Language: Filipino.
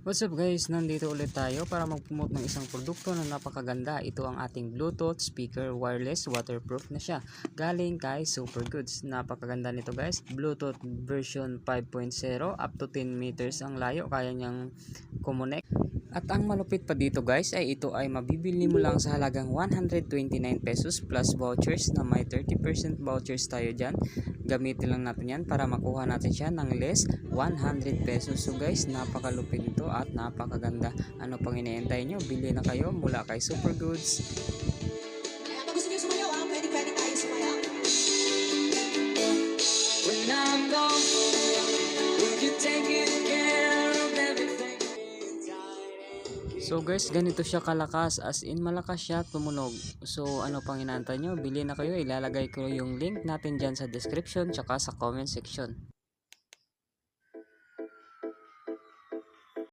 What's up guys, nandito ulit tayo para mag-promote ng isang produkto na napakaganda. Ito ang ating Bluetooth speaker, wireless, waterproof na siya. Galing kay Supergoods. Napakaganda nito guys. Bluetooth version 5.0, up to 10 meters ang layo, kaya niyang kumonek. At ang malupit pa dito guys ay ito ay mabibili mo lang sa halagang 129 pesos plus vouchers, na may 30% vouchers tayo dyan. Gamitin lang natin yan para makuha natin siya ng less 100 pesos. So guys, napakalupit nito at napakaganda. Ano pang iniintay nyo? Bili na kayo mula kay Supergoods. Kaya gusto niyo sumayaw, pwede tayo sumayaw. When I'm gone, will you take care of everything? So guys, ganito siya kalakas, as in malakas siya tumunog. So ano pang inaantay nyo? Bili na kayo. Ilalagay ko yung link natin dyan sa description tsaka sa comment section.